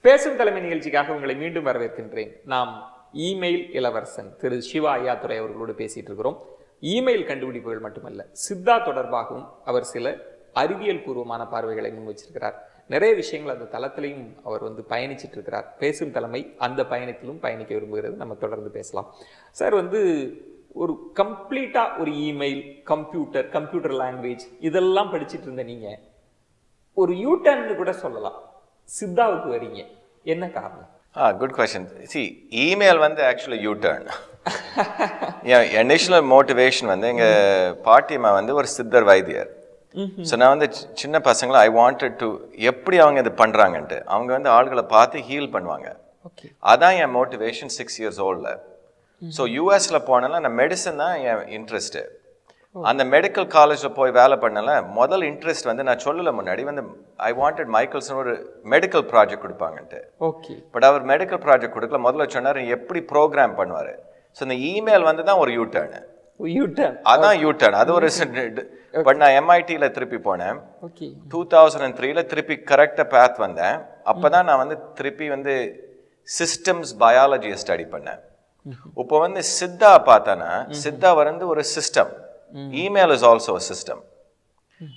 பேசும் தலைமை நிகழ்ச்சிக்காக உங்களை மீண்டும் வரவேற்கின்றேன். நாம் இமெயில் இளவரசன் திரு சிவா ஐயாத்துரை அவர்களோடு பேசிட்டு இருக்கிறோம். இமெயில் கண்டுபிடிப்புகள் மட்டுமல்ல, சித்தா தொடர்பாகவும் அவர் சில அறிவியல் பூர்வமான பார்வைகளை முன் வச்சிருக்கிறார். நிறைய விஷயங்கள் அந்த தளத்திலையும் அவர் பயணிச்சிட்டு இருக்கிறார். பேசும் தலைமை அந்த பயணத்திலும் பயணிக்க விரும்புகிறது. நம்ம தொடர்ந்து பேசலாம். சார் ஒரு கம்ப்ளீட்டா ஒரு இமெயில், கம்ப்யூட்டர் லாங்குவேஜ் இதெல்லாம் படிச்சுட்டு இருந்த நீங்க ஒரு யூடர்ன் கூட சொல்லலாம், சித்தாவுக்கு வரீங்க, என்ன காரணம்? Good question. Email actually U turn. என் இனிஷியல் மோட்டிவேஷன் எங்கள் பாட்டியம்மா ஒரு சித்தர் வைத்தியர். ஸோ நான் சின்ன பசங்களை ஐ வாண்டட் டு எப்படி அவங்க இது பண்ணுறாங்கன்ட்டு அவங்க ஆள்களை பார்த்து ஹீல் பண்ணுவாங்க. அதான் என் மோட்டிவேஷன் 6 years old. ஸோ யூஎஸ்ல போனால நான் மெடிசன் தான் என் இன்ட்ரெஸ்ட்டு. அந்த மெடிக்கல் காலேஜில் போய் வேலை பண்ணல முதல் இன்ட்ரெஸ்ட் நான் சொல்லலை முன்னாடி ஐ வாண்டட் மைக்கேல்சன் ஒரு மெடிக்கல் ப்ராஜெக்ட் கொடுப்பாங்கன்ட்டு. பட் அவர் மெடிக்கல் ப்ராஜெக்ட் கொடுக்கல. முதல்ல சொன்னார் எப்படி ப்ரோக்ராம் பண்ணுவார். ஸோ இந்த இமெயில் தான் ஒரு யூடர்னு. அதான் யூடர்ன். அது ஒரு பட் நான் எம்ஐடியில் திருப்பி போனேன். 2003 திருப்பி கரெக்டாக பேத் வந்தேன். அப்போ தான் நான் திருப்பி சிஸ்டம்ஸ் பயாலஜியை ஸ்டடி பண்ணேன். இப்போ சித்தா பார்த்தானா சித்தா ஒரு system. email is also a system.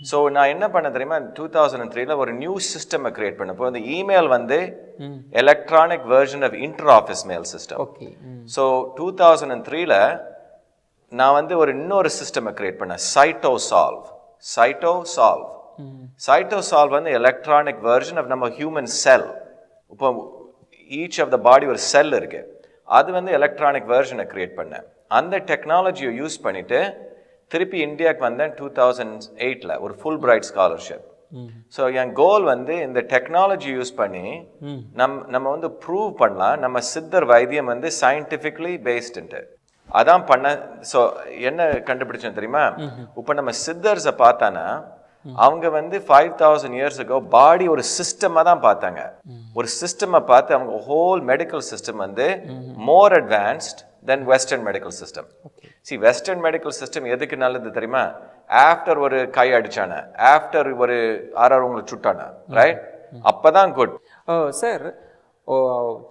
So நான் என்ன பண்ண தெரியுமா, 2003 ஒரு நியூ சிஸ்டம் கிரியேட் பண்ணப்போ அந்த email electronic version of inter office mail system. So 2003 நான் ஒரு இன்னொரு சிஸ்டம் கிரியேட் பண்ணேன், சைட்டோசால்வ் எலக்ட்ரானிக் வெர்ஷன் ஆஃப் நம்ம ஹியூமன் செல். இப்போ ஈச் ஆஃப் த பாடி ஒரு செல் இருக்கு, அது எலக்ட்ரானிக் வெர்ஷனை கிரியேட் பண்ணேன். அந்த டெக்னாலஜியை யூஸ் பண்ணிட்டு திருப்பி இந்தியாவுக்கு வந்தேன் 2008 ஒரு ஃபுல் பிரைட் ஸ்காலர்ஷிப். ஸோ என் கோல் இந்த டெக்னாலஜி யூஸ் பண்ணி நம்ம ப்ரூவ் பண்ணலாம் நம்ம சித்தர் வைத்தியம் சயின்டிஃபிக்லி பேஸ்டுன்ட்டு. அதான் பண்ண. ஸோ என்ன கண்டுபிடிச்சோம் தெரியுமா, இப்போ நம்ம சித்தர்ஸை பார்த்தானா அவங்க 5000 years ago பாடி ஒரு சிஸ்டமாக தான் பார்த்தாங்க. ஒரு சிஸ்டமை பார்த்து அவங்க whole medical system more advanced then western medical system. Western medical system எதுக்கு நல்லது தெரியுமா, ஆஃப்டர் ஒரு கை அடிச்சான, ஆஃப்டர் ஒரு ஆறாறு சுட்டான, ரைட், அப்பதான் குட். சார்,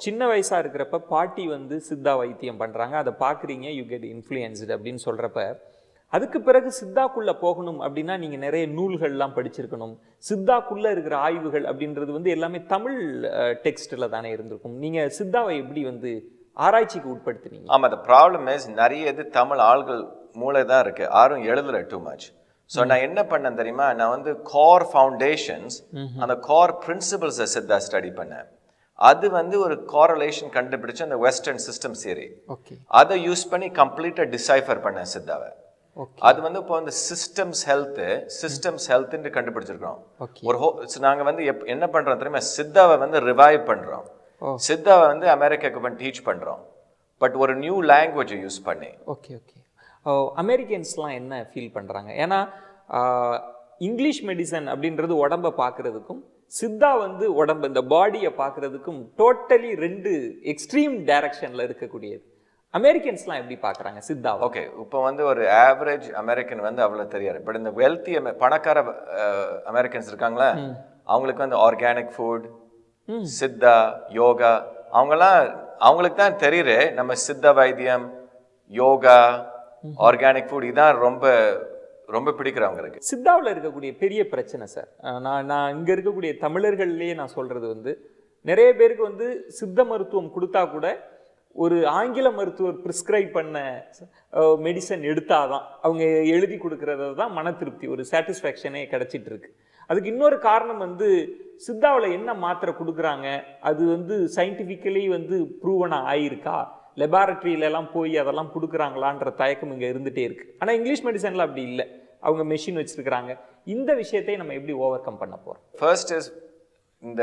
சின்ன வயசா இருக்கிறப்ப பாட்டி சித்தா வைத்தியம் பண்றாங்க, அதை பாக்குறீங்க, யூ கெட் இன்ஃப்ளூயன்ஸ்டு அப்படின்னு சொல்றப்ப அதுக்கு பிறகு சித்தாக்குள்ள போகணும் அப்படின்னா நீங்க நிறைய நூல்கள்லாம் படிச்சிருக்கணும். சித்தாக்குள்ள இருக்கிற ஆய்வுகள் அப்படின்றது எல்லாமே தமிழ் டெக்ஸ்ட்ல தானே இருந்திருக்கும். நீங்க சித்தாவை எப்படி ஆராய்ச்சிக்கு உட்படுத்தினீங்க? ஆமா, the problem is நிறைய தமிழ் ஆள்கள் மூளை தான் இருக்கு, யாரும் எழுதல too much. ஸோ நான் என்ன பண்ணேன் தெரியுமா, நான் கோர் ஃபவுண்டேஷன்ஸ், அந்த கோர் பிரின்சிபல்ஸ் சித்தா ஸ்டடி பண்ணேன். அது ஒரு கோரலேஷன் கண்டுபிடிச்சு அந்த வெஸ்டர்ன் சிஸ்டம் சரி, அதை யூஸ் பண்ணி கம்ப்ளீட்டா டிசைஃபர் பண்ணேன் சித்தாவை. அது இப்போ சிஸ்டம்ஸ் ஹெல்த் கண்டுபிடிச்சிருக்கோம். ஒரு நாங்க என்ன பண்றோம் தெரியுமா, சித்தாவை ரிவைவ் பண்றோம். சித்தாவை அமெரிக்காக்கு டீச் பண்றோம், பட் ஒரு நியூ லாங்குவேஜ் யூஸ் பண்ணி. அமெரிக்கன்ஸ்லாம் என்ன ஃபீல் பண்றாங்க? ஏன்னா இங்கிலீஷ் மெடிசன் அப்படின்றது உடம்பை பார்க்கறதுக்கும் சித்தா உடம்பு இந்த பாடியை பார்க்கறதுக்கும் டோட்டலி 2 எக்ஸ்ட்ரீம் டைரக்ஷன்ல இருக்கக்கூடியது. அமெரிக்கன்ஸ்லாம் எப்படி பார்க்குறாங்க சித்தா? ஓகே, இப்போ ஒரு ஆவரேஜ் அமெரிக்கன் அவ்வளோ தெரியாது. பட் இந்த வெல்த்தி பணக்கார அமெரிக்கன்ஸ் இருக்காங்களா, அவங்களுக்கு ஆர்கானிக் ஃபுட், சித்தா, யோகா, அவங்களுக்கு தான் தெரியுது நம்ம சித்த வைத்தியம், யோகா, ஆர்கானிக் ஃபுட் இதான் ரொம்ப ரொம்ப பிடிக்கிறவங்களுக்கு. சித்தாவில் இருக்கக்கூடிய பெரிய பிரச்சனை சார், நான் இங்கே இருக்கக்கூடிய தமிழர்கள்லேயே நான் சொல்றது நிறைய பேருக்கு சித்த மருத்துவம் கொடுத்தா கூட ஒரு ஆங்கில மருத்துவர் பிரிஸ்கிரைப் பண்ண மெடிசன் எடுத்தாதான், அவங்க எழுதி கொடுக்கறது தான் மன திருப்தி, ஒரு சாட்டிஸ்ஃபேக்ஷனே கிடைச்சிட்டு இருக்கு. அதுக்கு இன்னொரு காரணம் சித்தாவில் என்ன மாத்திரை கொடுக்குறாங்க, அது சயின்டிஃபிக்கலி ப்ரூவனா ஆயிருக்கா, லெபார்டரியிலலாம் போய் அதெல்லாம் கொடுக்குறாங்களான்ற தயக்கம் இங்கே இருந்துகிட்டே இருக்குது. ஆனால் இங்கிலீஷ் மெடிசனில் அப்படி இல்லை, அவங்க மெஷின் வச்சுருக்கிறாங்க. இந்த விஷயத்தை நம்ம எப்படி ஓவர் கம் பண்ண போகிறோம்? ஃபர்ஸ்ட் இஸ் இந்த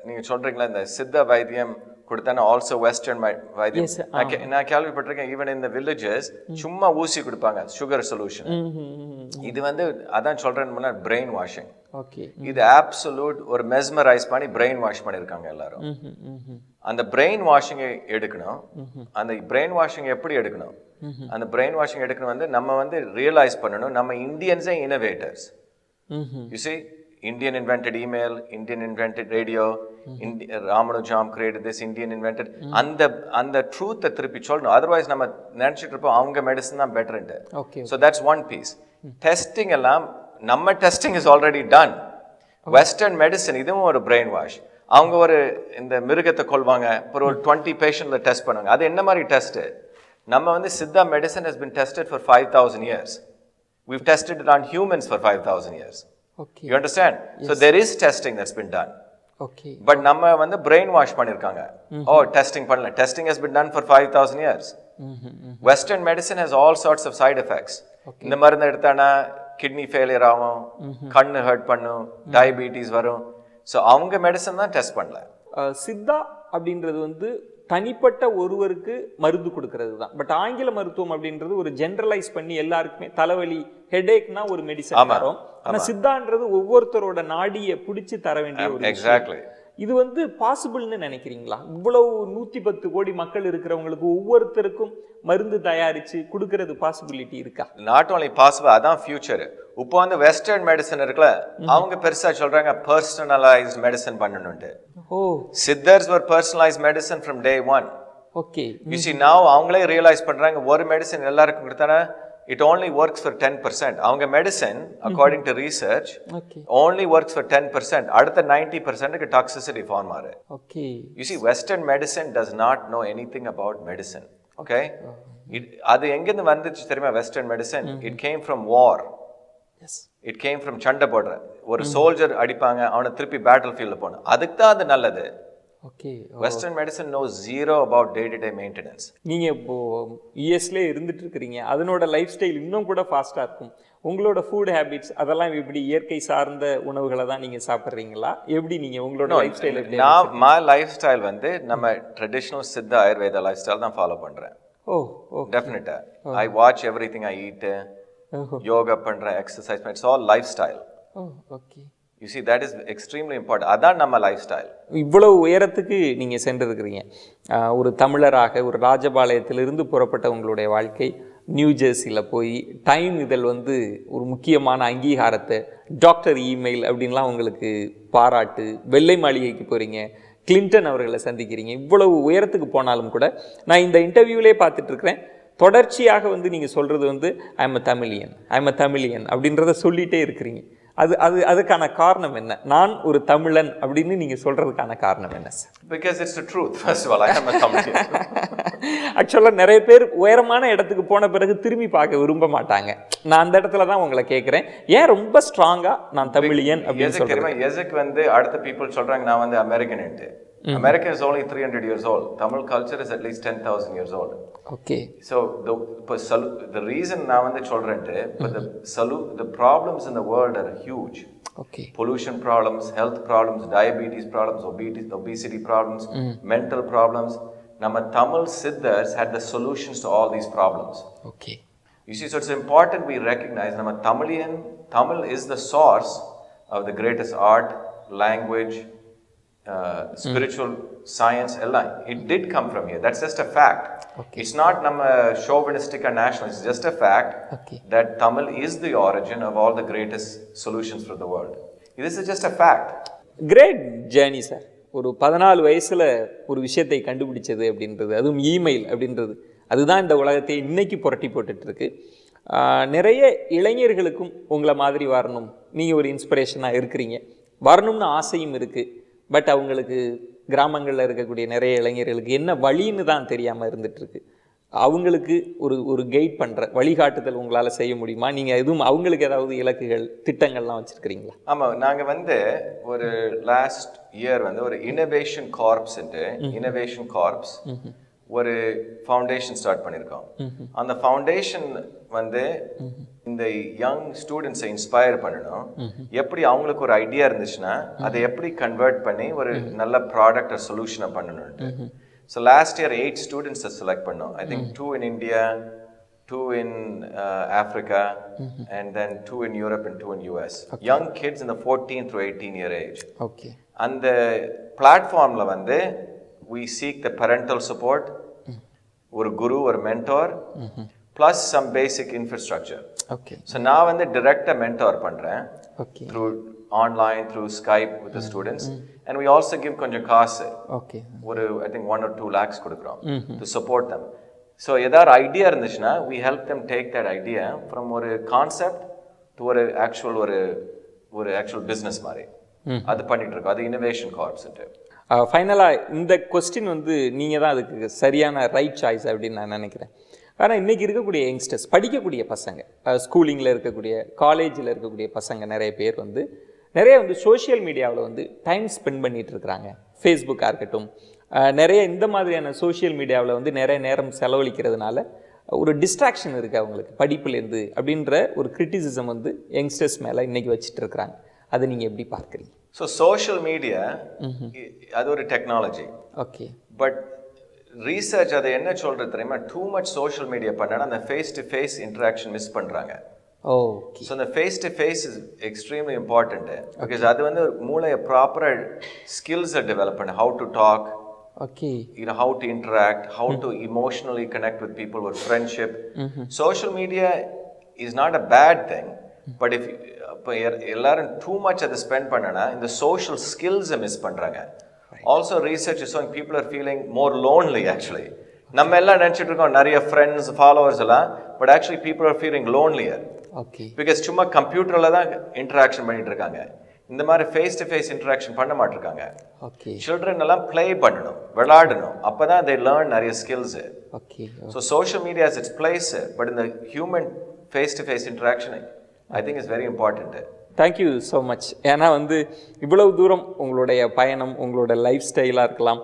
நீங்கள் சொல்கிறீங்களா இந்த சித்த வைத்தியம் கொடுத்தானே ஆல்சோ வெஸ்டர்ன் வைத்தியம். நான் கேள்விப்பட்டிருக்கேன், ஈவன் இந்த வில்லேஜஸ் சும்மா ஊசி கொடுப்பாங்க, சுகர் சொல்யூஷன். இது அதான் சொல்றேன் முன்னாடி பிரெயின் வாஷிங். இது அப்சல்யூட் ஒரு மெஸ்மரைஸ் பண்ணி பிரெயின் வாஷ் பண்ணியிருக்காங்க எல்லாரும். அந்த பிரெயின் வாஷிங்கை எடுக்கணும். அந்த பிரெயின் வாஷிங் எப்படி எடுக்கணும், அந்த பிரெயின் வாஷிங் எடுக்கணும் நம்ம ரியலைஸ் பண்ணணும் நம்ம இந்தியன்ஸே innovators. You see Indian invented email, Indian invented radio, Ramanujam created this, Indian invented. And the truth திருப்பி சொல்லணும். Otherwise நம்ம நினைச்சிட்டு இருப்போம் அவங்க மெடிசன் தான் பெட்டர்ன்ட்டு. Okay. So that's one piece. Testing எல்லாம் நம்ம testing is already done. Western medicine இதுவும் ஒரு brain wash. அவங்க ஒரு இந்த மிருகத்தை கொல்வாங்க, அப்புறம் ஒரு 20 பேஷண்ட்ல டெஸ்ட் பண்ணுவாங்க. அது என்ன மாதிரி டெஸ்ட்? நம்ம வந்து Siddha medicine has been tested for 5,000 years. We've tested it on humans for 5,000 years. Okay. You understand? Yes. So there is testing that's been done. Okay. But நம்ம வந்து brain wash பண்ணிருக்காங்க. Oh, testing பண்ணல. Testing has been done for 5,000 years. Western medicine has all sorts of side effects. இந்த மருந்து எடுத்தானா kidney failure ஆகும், கண்ணு hurt பண்ணும், diabetes வரும். ஸோ அவங்க மெடிசன் தான் டெஸ்ட் பண்ணல. சித்தா அப்படின்றது வந்து தனிப்பட்ட ஒருவருக்கு மருந்து கொடுக்கறது தான். பட் ஆங்கில மருத்துவம் அப்படின்றது ஒரு ஜெனரலைஸ் பண்ணி எல்லாருக்குமே தலைவலி ஹெடேக்னா ஒரு மெடிசன் தரும். ஆனா சித்தான்றது ஒவ்வொருத்தரோட நாடியை பிடிச்சு தர வேண்டிய ஒரு எக்ஸாக்ட்லி. இது வந்து பாசிபிள்னு நினைக்கிறீங்களா? இவ்வளவு 110 கோடி மக்கள் இருக்கிறவங்களுக்கு ஒவ்வொருத்தருக்கும் மருந்து தயாரிச்சு கொடுக்கறது பாசிபிலிட்டி இருக்கா? நாட் ஓன்லி பாசிபிள், அதான் ஃபியூச்சர். இப்போ வந்து வெஸ்டர்ன் மெடிசன் இருக்குல்ல, அவங்க பெருசா சொல்றாங்க பர்சனலைஸ்ட் மெடிசன் பண்ணணும்ட்டு. Oh, Siddhars were personalized medicine from day one. Okay. You see now அவங்களே ரியலைஸ் பண்றாங்க ஒரு மெடிசன் எல்லாருக்கும் கொடுத்தானா it only works for 10%. அவங்க medicine according to research only works for 10%. அடுத்த 90% க்கு டாக்ஸிசிட்டி ஃபார்ம் ஆகுது. Okay. You see western medicine does not know anything about medicine. Okay? அது எங்கிருந்து வந்துச்சு தெரியுமா? Western medicine it came from war. Yes. It came from சண்டை போடுற ஒரு சோல்ஜர் அடிப்பாங்க, அவனை திருப்பி பேட்டில் ஃபீல்ட்ல போகணும். அதுக்கு தான் அது நல்லது. Okay. Western medicine knows zero about day-to-day maintenance. நீங்க இப்போ யூஎஸ்ல இருந்துட்டு இருக்கீங்க, அதனோட லைஃப் ஸ்டைல் இன்னும் கூட ஃபாஸ்டா இருக்கும். உங்களோட ஃபுட் ஹேபிட்ஸ் அதெல்லாம் எப்படி இயற்கை சார்ந்த உணவுகளை தான் நீங்க சாப்பிடுறீங்களா? எப்படி நீங்க உங்களோட லைஃப் ஸ்டைல் எப்படி? நான் மை லைஃப் ஸ்டைல் வந்து நம்ம traditional Siddha Ayurveda lifestyle தான் ஃபாலோ பண்றேன். Oh, okay. டெஃபினட்டா I watch everything I eat, yoga பண்றேன், எக்ஸசைஸ் பண்றேன். It's all lifestyle. Oh, okay. You see that is extremely important. அதான் நம்ம லைஃப் ஸ்டைல். இவ்வளவு உயரத்துக்கு நீங்க சென்றிருக்கிறீங்க. ஒரு தமிழராக ஒரு ராஜபாளையத்திலிருந்து புறப்பட்ட உங்களுடைய வாழ்க்கை நியூ ஜெர்சியில் போய் டைம் இதழ் வந்து ஒரு முக்கியமான அங்கீகாரத்தை, டாக்டர் இமெயில் அப்படின்லாம் உங்களுக்கு பாராட்டு, வெள்ளை மாளிகைக்கு போகிறீங்க, கிளின்டன் அவர்களை சந்திக்கிறீங்க. இவ்வளவு உயரத்துக்கு போனாலும் கூட நான் இந்த இன்டர்வியூலே பார்த்துட்டு இருக்கிறேன், தொடர்ச்சியாக வந்து நீங்கள் சொல்கிறது வந்து ஐ எம் அ தமிழியன் அப்படின்றத சொல்லிகிட்டே இருக்கிறீங்க. அதுக்கான காரணம் என்ன? நான் ஒரு தமிழன் அப்படின்னு நீங்க சொல்றதுக்கான காரணம் என்ன sir? Because it's the truth. First of all, I am a Tamilian. ஆக்சுவலா நிறைய பேர் உயரமான இடத்துக்கு போன பிறகு திரும்பி பார்க்க விரும்ப மாட்டாங்க. நான் அந்த இடத்துல தான் உங்களை கேட்கிறேன், ஏன் ரொம்ப ஸ்ட்ராங்கா நான் தமிழியன் அப்படின்னு சொல்றேன்? எதுக்கு வந்து அடுத்த பீப்புள் சொல்றாங்க நான் வந்து அமெரிக்கன்ட்டு. America is only 300 years old. Tamil culture is at least 10,000 years old. Okay. So the reason நான் வந்து சொல்றேன்ட்டு, but the problems in the world are huge. Okay. Pollution problems, health problems, diabetes problems, obesity problems, mental problems. நம்ம Tamil Siddhars had the solutions to all these problems. Okay. You see, so it's important we recognize நம்ம Tamil is the source of the greatest art, language, spiritual science எல்லாம். It did come from here. That's just a fact. Okay. It's not நம்ம chauvinistic or national. It's just a fact that Tamil is the origin of all the greatest solutions for the world. This is just a fact. Great journey, sir. ஒரு 14 வயசுல ஒரு விஷயத்தை கண்டுபிடிச்சது அப்படின்றது, அதுவும் email அப்படின்றது, அதுதான் இந்த உலகத்தை இன்னைக்கு புரட்டி போட்டுட்டு இருக்கு. நிறைய இளைஞர்களுக்கும் உங்களை மாதிரி வரணும், நீங்கள் ஒரு இன்ஸ்பிரேஷனாக இருக்கிறீங்க, வரணும்னு ஆசையும் இருக்குது. பட் அவங்களுக்கு கிராமங்களில் இருக்கக்கூடிய நிறைய இளைஞர்களுக்கு என்ன வழின்னு தான் தெரியாமல் இருந்துகிட்ருக்கு. அவங்களுக்கு ஒரு கைட் பண்ணுற வழிகாட்டுதல் உங்களால் செய்ய முடியுமா? நீங்கள் எதுவும் அவங்களுக்கு ஏதாவது இலக்குகள், திட்டங்கள்லாம் வச்சுருக்கிறீங்களா? ஆமாம், நாங்கள் வந்து ஒரு லாஸ்ட் இயர் வந்து ஒரு இனோவேஷன் கார்ப்ஸ் ஒரு ஃபவுண்டேஷன் ஸ்டார்ட் பண்ணியிருக்கோம். அந்த ஃபவுண்டேஷன் வந்து இந்த யங் ஸ்டூடெண்ட்ஸை இன்ஸ்பயர் பண்ணணும். எப்படி அவங்களுக்கு ஒரு ஐடியா இருந்துச்சுன்னா அதை எப்படி கன்வெர்ட் பண்ணி ஒரு நல்ல ப்ராடக்ட் ஒரு சொல்யூஷனை பண்ணணும்ட்டு. ஸோ லாஸ்ட் இயர் 8 ஸ்டூடெண்ட்ஸை செலக்ட் பண்ணோம். I think 2 in India, 2 in Africa, and then 2 in Europe and 2 in US. Young kids in the 14 through 18 year age. Okay. அந்த பிளாட்ஃபார்ம்ல வந்து we seek the parental support, ஒரு குரு, ஒரு mentor, plus some basic infrastructure. Okay. So நான் வந்து டிரெக்டாக mentor பண்ணுறேன் okay. Through online through Skype with the students and we also give கொஞ்சம் காசு ஓகே. ஒரு ஐ திங்க் 1 or 2 lakhs கொடுக்குறோம் டு சப்போர்ட் தம். ஸோ ஏதாவது ஐடியா இருந்துச்சுன்னா we help them take that idea from ஒரு கான்செப்ட் டு ஒரு actual business மாதிரி அது பண்ணிட்டு இருக்கோம். அது இன்னோவேஷன் கார்ப்ஸ்ட்டு. ஃபைனலாக இந்த கொஸ்டின் வந்து நீங்கள் தான் அதுக்கு சரியான ரைட் சாய்ஸ் அப்படின்னு நான் நினைக்கிறேன். ஆனால் இன்றைக்கி இருக்கக்கூடிய யங்ஸ்டர்ஸ், படிக்கக்கூடிய பசங்க, ஸ்கூலிங்கில் இருக்கக்கூடிய, காலேஜில் இருக்கக்கூடிய பசங்க நிறைய பேர் வந்து நிறைய வந்து சோஷியல் மீடியாவில் வந்து டைம் ஸ்பெண்ட் பண்ணிகிட்டு இருக்கிறாங்க. ஃபேஸ்புக்காக இருக்கட்டும், நிறைய இந்த மாதிரியான சோஷியல் மீடியாவில் வந்து நிறைய நேரம் செலவழிக்கிறதுனால ஒரு டிஸ்ட்ராக்ஷன் இருக்குது அவங்களுக்கு படிப்புலேருந்து அப்படின்ற ஒரு கிரிட்டிசிசம் வந்து யங்ஸ்டர்ஸ் மேலே இன்றைக்கி வச்சுட்டு இருக்கிறாங்க. அதை நீங்கள் எப்படி பார்க்குறீங்க? ஸோ சோஷியல் மீடியா அது ஒரு டெக்னாலஜி. ஓகே. பட் ரீசர்ச் அதை என்ன சொல்கிறது தெரியுமா, டூ மச் சோஷியல் மீடியா பண்ணால் அந்த face to face interaction miss பண்ணுறாங்க. ஓகே. ஸோ அந்த face to face is extremely important. Because அது வந்து ஒரு மூளையை ப்ராப்பராக ஸ்கில்ஸை டெவலப் பண்ண, how to talk, okay, how to interact, how to emotionally connect with people, with friendship. Social media is not a bad thing, but if எல்லாரும் too much அதை spend பண்ணனா இந்த social skills மிஸ் பண்றாங்க. Also research is showing people are feeling more lonely actually. நம்ம எல்லாம் நினைச்சிட்டு இருக்கோம் நிறைய friends, followers எல்லாம், but actually people are feeling lonelier. Okay. Because சும்மா கம்ப்யூட்டர்ல தான் இன்டராக்ஷன் பண்ணிட்டு இருக்காங்க. இந்த மாதிரி ஃபேஸ் டு ஃபேஸ் இன்டராக்ஷன் பண்ண மாட்டிருக்காங்க. ஓகே. சில்ட்ரன் எல்லாம் ப்ளே பண்ணணும், விளையாடணும், அப்பதான் they learn நிறைய skills. Okay. So social media has its place, but in the human face to face interaction I think is very important. Thank you so much. ஏன்னா வந்து இவ்வளவு தூரம் உங்களுடைய பயணம், உங்களோட லைஃப் ஸ்டைலாக இருக்கலாம்,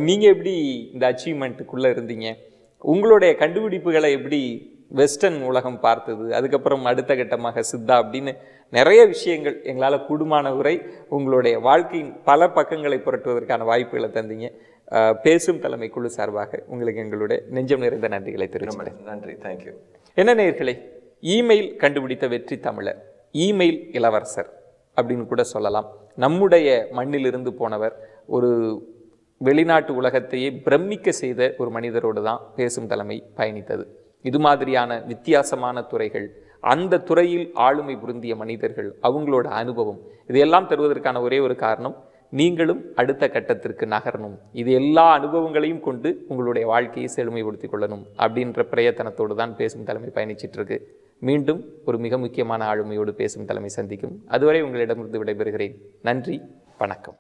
நீங்கள் எப்படி இந்த அச்சீவ்மெண்ட்டுக்குள்ளே இருந்தீங்க, உங்களுடைய கண்டுபிடிப்புகளை எப்படி வெஸ்டர்ன் உலகம் பார்த்தது, அதுக்கப்புறம் அடுத்த கட்டமாக சித்தா அப்படின்னு நிறைய விஷயங்கள் எங்களால் கூடுமான வரை உங்களுடைய வாழ்க்கையின் பல பக்கங்களை புரட்டுவதற்கான வாய்ப்புகளை தந்தீங்க. பேசும் தலைமை குழு சார்பாக உங்களுக்கு எங்களுடைய நெஞ்சம் நிறைந்த நன்றிகளை தெரிவிக்கிறேன். நன்றி. தேங்க்யூ. என்ன நேயர்களே, இமெயில் கண்டுபிடித்த வெற்றி தமிழர், இமெயில் இளவரசர் அப்படின்னு கூட சொல்லலாம். நம்முடைய மண்ணிலிருந்து போனவர், ஒரு வெளிநாட்டு உலகத்தையே பிரமிக்க செய்த ஒரு மனிதரோடு தான் பேசும் தலைமை பயணித்தது. இது மாதிரியான வித்தியாசமான துறைகள், அந்த துறையில் ஆளுமை புரிந்திய மனிதர்கள், அவங்களோட அனுபவம், இதையெல்லாம் தருவதற்கான ஒரே ஒரு காரணம், நீங்களும் அடுத்த கட்டத்திற்கு நகரணும், இது எல்லா அனுபவங்களையும் கொண்டு உங்களுடைய வாழ்க்கையை செழுமைப்படுத்திக் கொள்ளணும் அப்படின்ற பிரயத்தனத்தோடு தான் பேசும் தலைமை பயணிச்சிட்டு இருக்கு. மீண்டும் ஒரு மிக முக்கியமான ஆளுமையோடு பேசும் தலைமை சந்திக்கும். அதுவரை உங்களிடமிருந்து விடைபெறுகிறேன். நன்றி, வணக்கம்.